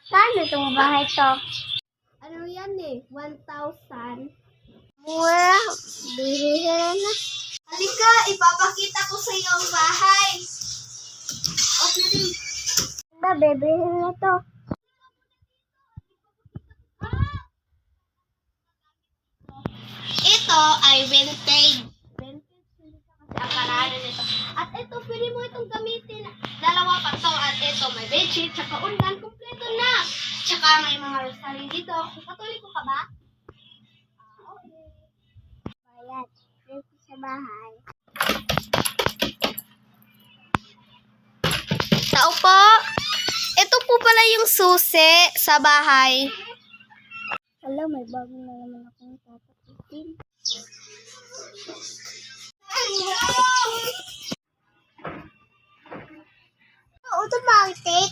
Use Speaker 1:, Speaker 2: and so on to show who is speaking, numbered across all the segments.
Speaker 1: Kano itong bahay to?
Speaker 2: Ano yan eh? 1,000.
Speaker 1: Mura. Bihira na.
Speaker 2: Halika, ipapakita ko sa iyo ang bahay. Okay din.
Speaker 1: Ba, bibihira na to.
Speaker 2: Ito ay vintage. Vintage kasi ang pangalan nito. At ito, pwede mo itong gamitin. Dalawa pa to. At ito, may bedsheet, tsaka unan, kompleto na. Tsaka may mga rosary dito. Katoliko ka ba? Okay.
Speaker 1: Bayad. Dito sa bahay.
Speaker 2: Tao po. Ito po pala yung susi sa bahay.
Speaker 1: Alam, may bago na naman akong tatapitin. Automatic.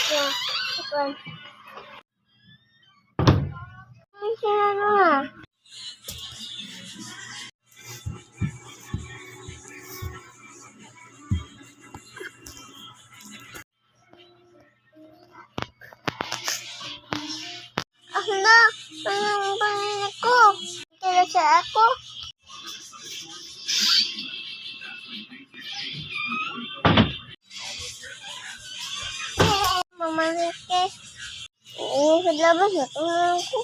Speaker 1: Yeah, okay. Ay, siya na. Ako na, anong bahay ko? Kaya sa ako. Mamalaki. Oo, sa labas na tulungan ko.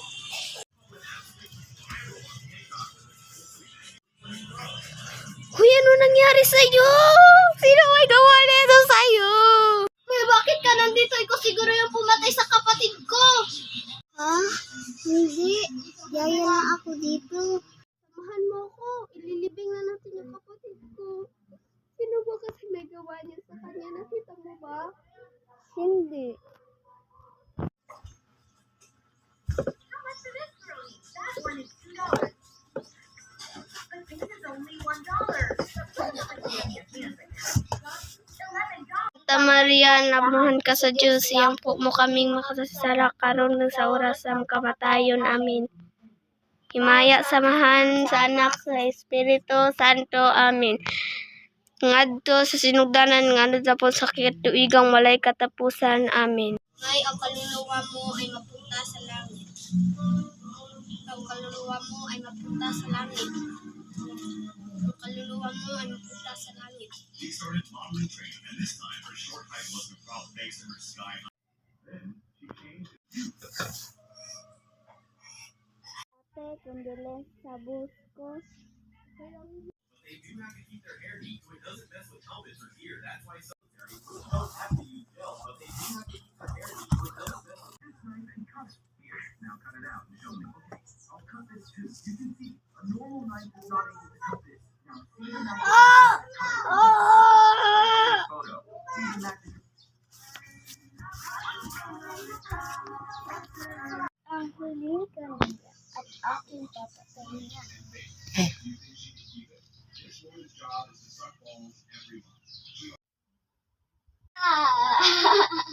Speaker 2: Hoy, ano nangyari sa'yo? Sino may gawa nito sa'yo? Hoy, bakit ka nandito? Ikaw siguro yung pumatay sa kapatid ko.
Speaker 1: Ha? Hindi. Yaya na ako dito.
Speaker 2: Samahan mo ako. Ililibing na natin yung kapatid ko. Sino ba kasi may gawa niya sa kanya? Nakita mo ba?
Speaker 1: Hindi.
Speaker 2: Santa Maria, namuhan ka sa Diyos, iyang po mo kaming makasasala karon sa oras ng kamatayon. Amen. Himaya samahan sa anak sa Espiritu Santo. Amen. Ngadto sa sinugdanan nganod sa pon sakit tuigang walay katapusan. Amen. Ngay ang kaluluwa mo ay mapunta sa langit. Ang kaluluwa mo ay mapunta sa langit. Ang kaluluwa mo ay mapunta sa langit.
Speaker 3: She started modeling training, and this time her short height wasn't a problem thanks to her sky high. Then she changed it.
Speaker 1: Ate, condolences sa busko.
Speaker 3: But they do have to keep their hair neat so it doesn't mess with helmets or gear. That's why military don't have to use gel, but they do have to keep their hair neat so it doesn't mess with this knife and cut it. Here, now cut it out and show me. Okay, I'll cut this too. You can see a normal knife is not able to cut this. Now see the knife. Photo. See the knife.
Speaker 1: Ang huling kanila at aking papatayin niya.
Speaker 3: You think she can keep it? This woman's job is to suck balls every month.
Speaker 1: Ah!